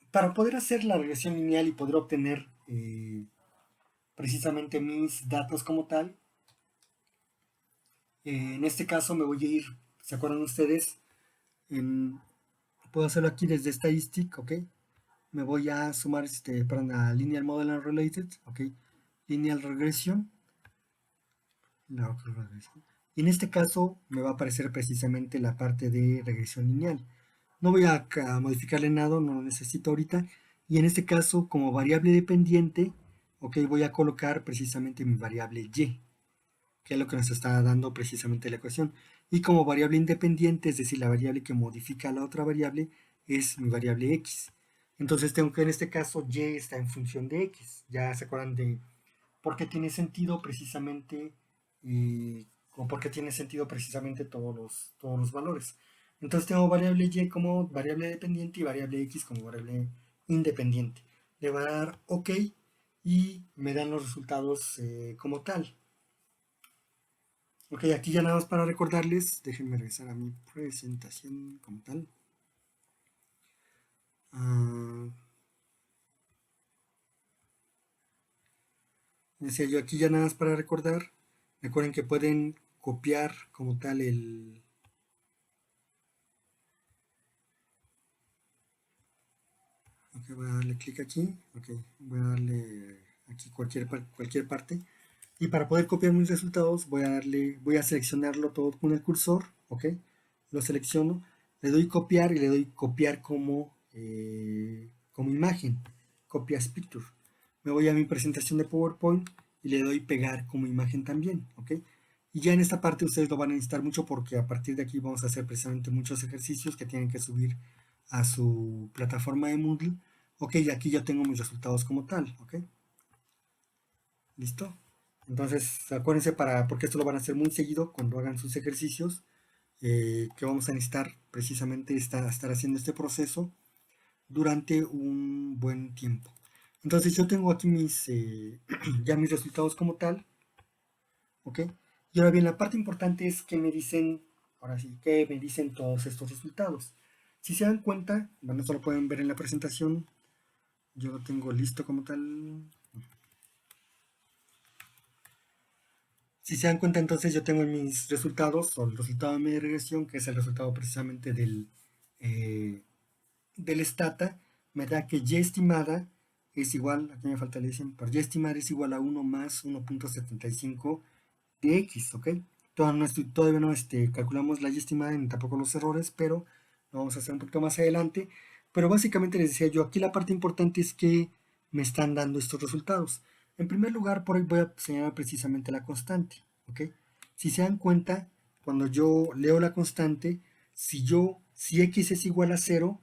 Para poder hacer la regresión lineal y poder obtener precisamente mis datos como tal, en este caso me voy a ir, ¿se acuerdan ustedes? En, puedo hacerlo aquí desde Statistic, ¿ok? Me voy a sumar, perdón, a Linear Model and Related, ¿ok? Lineal Regression, y en este caso me va a aparecer precisamente la parte de regresión lineal. No voy a modificarle nada, no lo necesito ahorita. Y en este caso, como variable dependiente, ok, voy a colocar precisamente mi variable y, que es lo que nos está dando precisamente la ecuación. Y como variable independiente, es decir, la variable que modifica la otra variable, es mi variable x. Entonces tengo que en este caso y está en función de x. Ya se acuerdan de por qué tiene sentido precisamente o por qué tiene sentido precisamente todos los valores. Entonces tengo variable y como variable dependiente y variable x como variable independiente. Le voy a dar OK y me dan los resultados como tal. Ok, aquí ya nada más para recordarles, déjenme regresar a mi presentación como tal. Ah, decía yo aquí ya nada más para recordar, recuerden que pueden copiar como tal el... Ok, voy a darle clic aquí, ok, voy a darle aquí cualquier parte. Y para poder copiar mis resultados voy a seleccionarlo todo con el cursor, ok, lo selecciono, le doy copiar y le doy copiar como imagen, copy as picture. Me voy a mi presentación de PowerPoint y le doy pegar como imagen también, ok. Y ya en esta parte ustedes lo van a necesitar mucho porque a partir de aquí vamos a hacer precisamente muchos ejercicios que tienen que subir a su plataforma de Moodle. Ok, y aquí ya tengo mis resultados como tal, ok. ¿Listo? Entonces, acuérdense porque esto lo van a hacer muy seguido cuando hagan sus ejercicios, que vamos a necesitar precisamente estar haciendo este proceso durante un buen tiempo. Entonces yo tengo aquí ya mis resultados como tal, ¿ok? Y ahora bien, la parte importante es que me dicen, ahora sí, que me dicen todos estos resultados. Si se dan cuenta, bueno, esto lo pueden ver en la presentación, yo lo tengo listo como tal. Si se dan cuenta, entonces yo tengo mis resultados, o el resultado de mi regresión, que es el resultado precisamente del stata, me da que y estimada es igual, aquí me falta el dicen, pero y estimada es igual a 1 más 1.75 de x, ¿ok? Todavía no calculamos la y estimada ni tampoco los errores, pero lo vamos a hacer un poquito más adelante. Pero básicamente les decía yo, aquí la parte importante es que me están dando estos resultados. En primer lugar, por ahí voy a señalar precisamente la constante, ¿ok? Si se dan cuenta, cuando yo leo la constante, si x es igual a 0,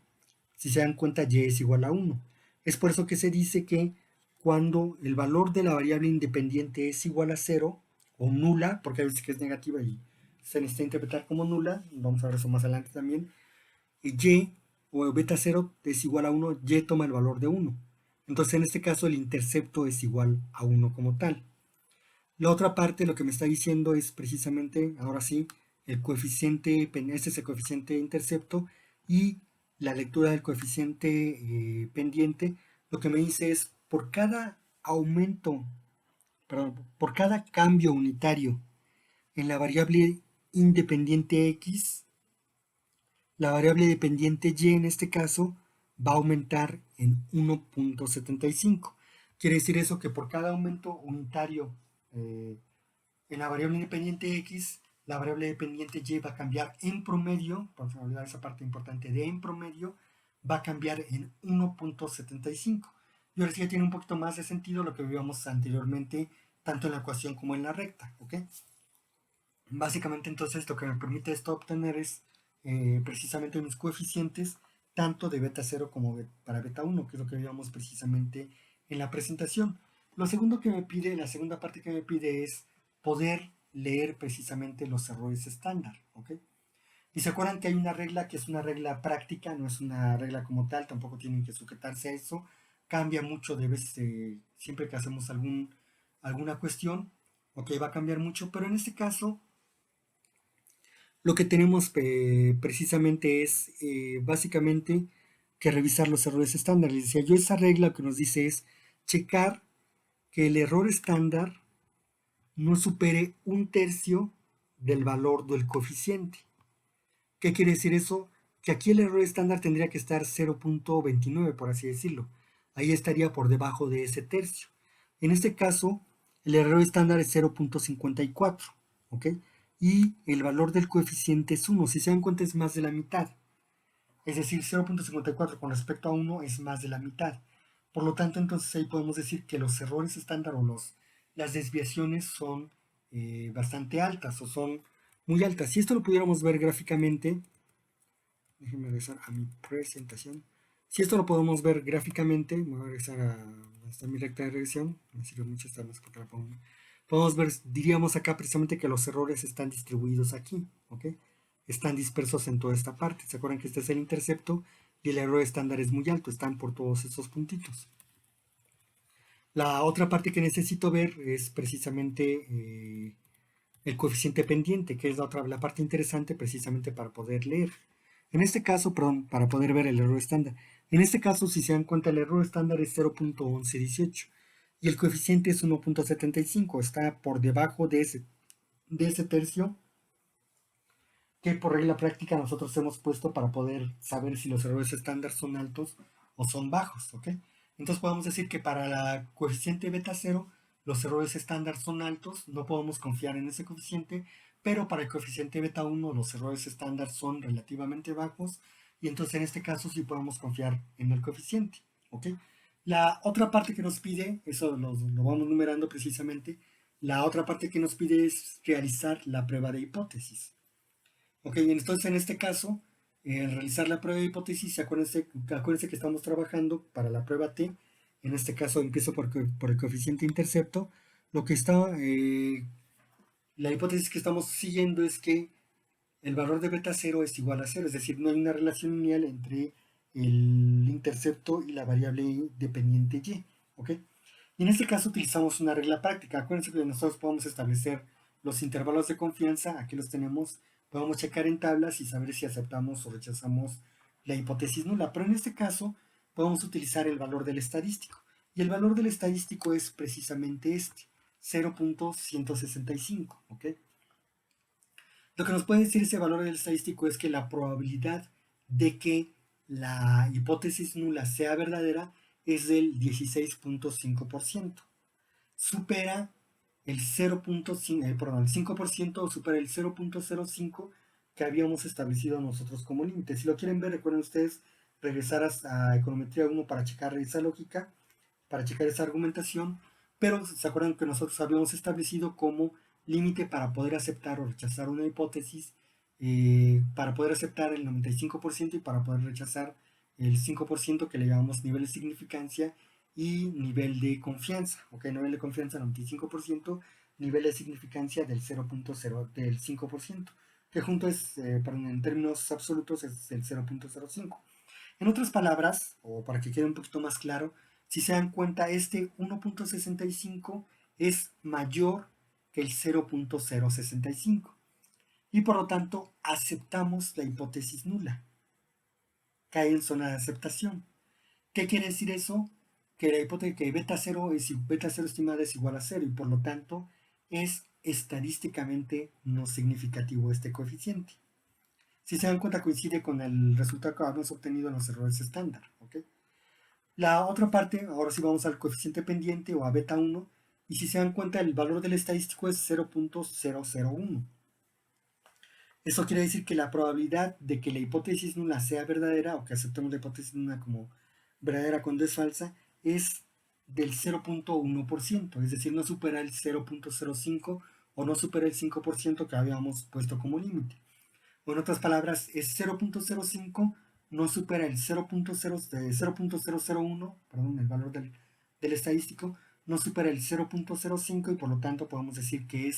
si se dan cuenta, y es igual a 1. Es por eso que se dice que cuando el valor de la variable independiente es igual a 0 o nula, porque hay veces que es negativa y se necesita interpretar como nula, vamos a ver eso más adelante también, y o beta 0 es igual a 1, y toma el valor de 1. Entonces en este caso el intercepto es igual a 1 como tal. La otra parte lo que me está diciendo es precisamente, ahora sí, el coeficiente, este es el coeficiente de intercepto y la lectura del coeficiente pendiente, lo que me dice es por cada aumento, perdón, por cada cambio unitario en la variable independiente x, la variable dependiente y en este caso va a aumentar en 1.75. Quiere decir eso que por cada aumento unitario en la variable independiente x, la variable dependiente y va a cambiar en promedio, vamos a olvidar esa parte importante de en promedio, va a cambiar en 1.75. Y ahora sí ya tiene un poquito más de sentido lo que vimos anteriormente, tanto en la ecuación como en la recta, ¿ok? Básicamente entonces lo que me permite esto obtener es precisamente mis coeficientes tanto de beta 0 como para beta 1, que es lo que vimos precisamente en la presentación. Lo segundo que me pide, la segunda parte que me pide es poder leer precisamente los errores estándar, ¿ok? Y se acuerdan que hay una regla que es una regla práctica, no es una regla como tal, tampoco tienen que sujetarse a eso, cambia mucho de vez, siempre que hacemos alguna cuestión, ok, va a cambiar mucho, pero en este caso lo que tenemos precisamente es básicamente que revisar los errores estándar. Les decía yo, esa regla que nos dice es checar que el error estándar no supere un tercio del valor del coeficiente. ¿Qué quiere decir eso? Que aquí el error estándar tendría que estar 0.29, por así decirlo. Ahí estaría por debajo de ese tercio. En este caso, el error estándar es 0.54, ¿ok? Y el valor del coeficiente es 1. Si se dan cuenta, es más de la mitad. Es decir, 0.54 con respecto a 1 es más de la mitad. Por lo tanto, entonces ahí podemos decir que los errores estándar o las desviaciones son bastante altas o son muy altas. Si esto lo pudiéramos ver gráficamente, déjenme regresar a mi presentación. Si esto lo podemos ver gráficamente, me voy a regresar hasta mi recta de regresión. Me sirve mucho esta más porque la pongo. Podemos ver, diríamos acá precisamente que los errores están distribuidos aquí, ¿ok? Están dispersos en toda esta parte. ¿Se acuerdan que este es el intercepto y el error estándar es muy alto? Están por todos estos puntitos. La otra parte que necesito ver es precisamente el coeficiente pendiente, que es la parte interesante precisamente para poder leer. En este caso, perdón, para poder ver el error estándar. En este caso, si se dan cuenta, el error estándar es 0.1118 y el coeficiente es 1.75. Está por debajo de ese tercio que por regla práctica nosotros hemos puesto para poder saber si los errores estándar son altos o son bajos, ¿ok? Entonces podemos decir que para la coeficiente beta 0 los errores estándar son altos, no podemos confiar en ese coeficiente, pero para el coeficiente beta 1 los errores estándar son relativamente bajos y entonces en este caso sí podemos confiar en el coeficiente, ¿ok? La otra parte que nos pide, eso lo vamos numerando precisamente, la otra parte que nos pide es realizar la prueba de hipótesis. Ok, entonces en este caso, al realizar la prueba de hipótesis, acuérdense que estamos trabajando para la prueba T, en este caso empiezo por el coeficiente intercepto, lo que está, la hipótesis que estamos siguiendo es que el valor de beta 0 es igual a 0, es decir, no hay una relación lineal entre el intercepto y la variable dependiente y, ¿ok? Y en este caso utilizamos una regla práctica. Acuérdense que nosotros podemos establecer los intervalos de confianza, aquí los tenemos, podemos checar en tablas y saber si aceptamos o rechazamos la hipótesis nula, pero en este caso podemos utilizar el valor del estadístico. Y el valor del estadístico es precisamente este, 0.165, ¿ok? Lo que nos puede decir ese valor del estadístico es que la probabilidad de que la hipótesis nula sea verdadera es del 16.5%. Supera el 0.5, perdón, el 5% o supera el 0.05 que habíamos establecido nosotros como límite. Si lo quieren ver, recuerden ustedes regresar a econometría 1 para checar esa lógica, para checar esa argumentación, pero se acuerdan que nosotros habíamos establecido como límite para poder aceptar o rechazar una hipótesis, para poder aceptar el 95% y para poder rechazar el 5% que le llamamos nivel de significancia y nivel de confianza, ok, nivel de confianza 95%, nivel de significancia del 0.0, del 5%, que junto es, perdón, en términos absolutos es el 0.05. En otras palabras, o para que quede un poquito más claro, Si se dan cuenta, este 1.65 es mayor que el 0.065 y por lo tanto aceptamos la hipótesis nula. Cae en zona de aceptación. ¿Qué quiere decir eso? Que la hipótesis que beta 0 estimada es igual a 0 y por lo tanto es estadísticamente no significativo este coeficiente. Si se dan cuenta, coincide con el resultado que habíamos obtenido en los errores estándar. ¿Okay? La otra parte, ahora sí vamos al coeficiente pendiente o a beta 1, y si se dan cuenta, el valor del estadístico es 0.001. Eso quiere decir que la probabilidad de que la hipótesis nula sea verdadera, o que aceptemos la hipótesis nula como verdadera cuando es falsa, es del 0.1%, es decir, no supera el 0.05 o no supera el 5% que habíamos puesto como límite. O en otras palabras, es 0.05, no supera el 0.001, perdón, el valor del estadístico, no supera el 0.05 y por lo tanto podemos decir que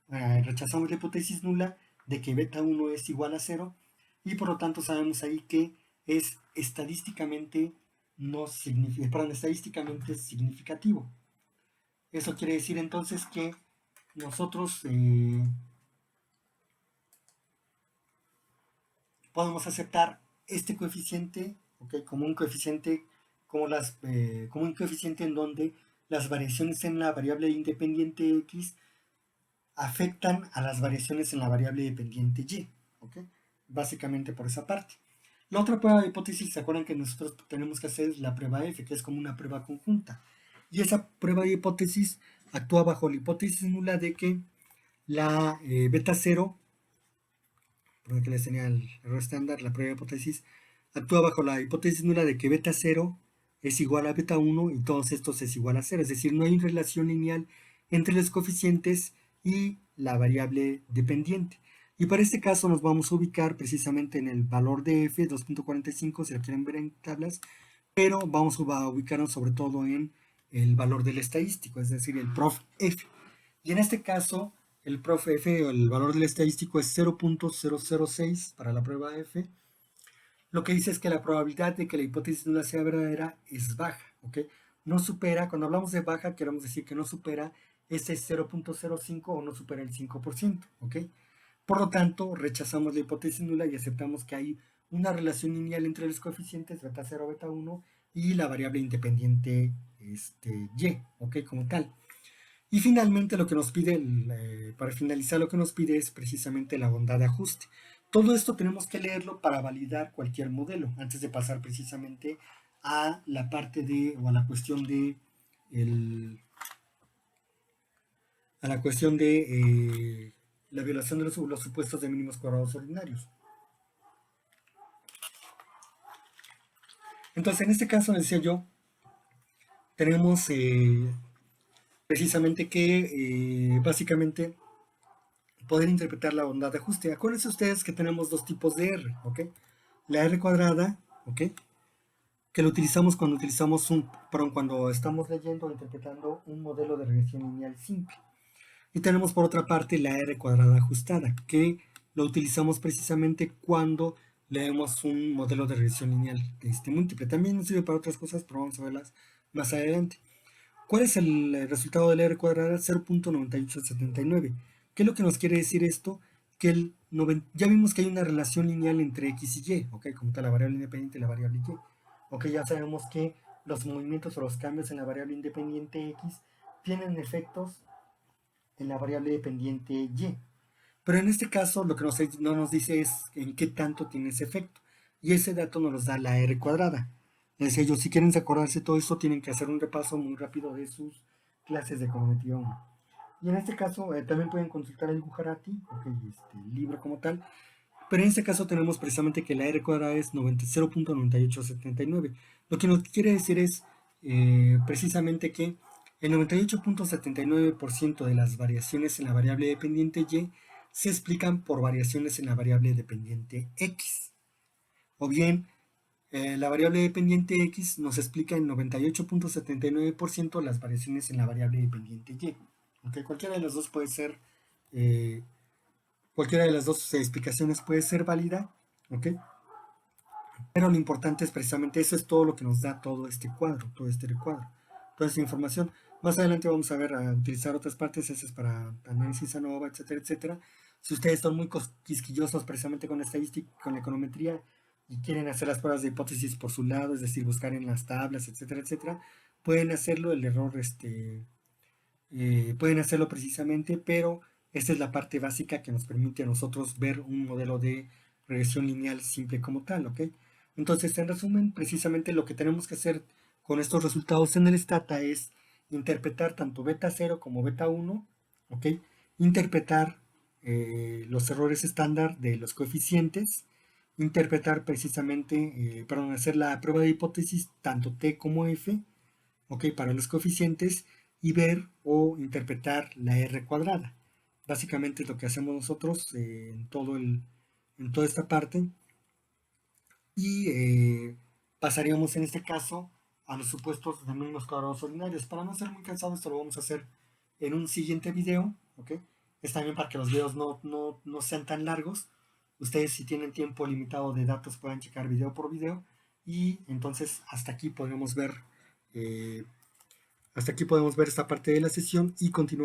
rechazamos la hipótesis nula de que beta 1 es igual a 0 y por lo tanto sabemos ahí que es estadísticamente estadísticamente significativo. Eso quiere decir entonces que nosotros podemos aceptar este coeficiente, ¿okay? Como un coeficiente como un coeficiente en donde las variaciones en la variable independiente x afectan a las variaciones en la variable dependiente y, ¿okay? Básicamente por esa parte. La otra prueba de hipótesis, ¿se acuerdan que nosotros tenemos que hacer la prueba F, que es como una prueba conjunta? Y esa prueba de hipótesis actúa bajo la hipótesis nula de que la beta 0, por que les tenía el error estándar, la prueba de hipótesis, actúa bajo la hipótesis nula de que beta 0 es igual a beta 1 y todos estos es igual a 0. Es decir, no hay una relación lineal entre los coeficientes y la variable dependiente. Y para este caso nos vamos a ubicar precisamente en el valor de f, 2.45, si lo quieren ver en tablas, pero vamos a ubicarnos sobre todo en el valor del estadístico, es decir, el prof f. Y en este caso, el prof f o el valor del estadístico es 0.006 para la prueba f. Lo que dice es que la probabilidad de que la hipótesis nula sea verdadera es baja, ¿ok? No supera, cuando hablamos de baja, queremos decir que no supera ese 0.05 o no supera el 5%, ¿ok? Por lo tanto, rechazamos la hipótesis nula y aceptamos que hay una relación lineal entre los coeficientes beta 0, beta 1 y la variable independiente y, ¿ok? Como tal. Y finalmente lo que nos pide, para finalizar lo que nos pide es precisamente la bondad de ajuste. Todo esto tenemos que leerlo para validar cualquier modelo, antes de pasar precisamente a la parte de, o a la cuestión de, la violación de los supuestos de mínimos cuadrados ordinarios. Entonces, en este caso, decía yo, tenemos precisamente que básicamente poder interpretar la bondad de ajuste. Acuérdense ustedes que tenemos dos tipos de R, ¿ok? La R cuadrada, ¿ok? Que lo utilizamos cuando estamos leyendo o interpretando un modelo de regresión lineal simple. Y tenemos por otra parte la R cuadrada ajustada, que lo utilizamos precisamente cuando leemos un modelo de regresión lineal múltiple. También nos sirve para otras cosas, pero vamos a verlas más adelante. ¿Cuál es el resultado de la R cuadrada? 0.9879. ¿Qué es lo que nos quiere decir esto? Que ya vimos que hay una relación lineal entre X y Y, ¿ok? Como está la variable independiente y la variable Y. Ok, ya sabemos que los movimientos o los cambios en la variable independiente X tienen efectos en la variable dependiente Y. Pero en este caso lo que no nos dice es en qué tanto tiene ese efecto. Y ese dato nos lo da la R cuadrada. Es decir, si quieren acordarse todo esto, tienen que hacer un repaso muy rápido de sus clases de econometría 1. Y en este caso también pueden consultar el Gujarati, el libro como tal. Pero en este caso tenemos precisamente que la R cuadrada es 0.9879. Lo que nos quiere decir es precisamente que el 98.79% de las variaciones en la variable dependiente Y se explican por variaciones en la variable dependiente X. O bien, la variable dependiente X nos explica en 98.79% las variaciones en la variable dependiente Y. ¿Okay? Cualquiera de las dos puede ser, cualquiera de las dos explicaciones puede ser válida. ¿Ok? Pero lo importante es precisamente eso, es todo lo que nos da todo este cuadro, toda esta información. Más adelante vamos a ver a utilizar otras partes, esas para análisis ANOVA, etcétera, etcétera. Si ustedes son muy quisquillosos precisamente con la estadística, con la econometría, y quieren hacer las pruebas de hipótesis por su lado, es decir, buscar en las tablas, etcétera, etcétera, pueden hacerlo. El error, pueden hacerlo precisamente, pero esta es la parte básica que nos permite a nosotros ver un modelo de regresión lineal simple como tal, ¿ok? Entonces, en resumen, precisamente lo que tenemos que hacer con estos resultados en el Stata es interpretar tanto beta 0 como beta 1, ¿ok? Interpretar los errores estándar de los coeficientes, interpretar precisamente, perdón, hacer la prueba de hipótesis tanto T como F, ¿ok? Para los coeficientes, y ver o interpretar la R cuadrada. Básicamente es lo que hacemos nosotros en toda esta parte, y pasaríamos en este caso a los supuestos de números cuadrados ordinarios. Para no ser muy cansado, esto lo vamos a hacer en un siguiente video, ¿ok? Es también para que los videos no sean tan largos. Ustedes, si tienen tiempo limitado de datos, puedan checar video por video, y entonces hasta aquí podemos ver esta parte de la sesión y continuar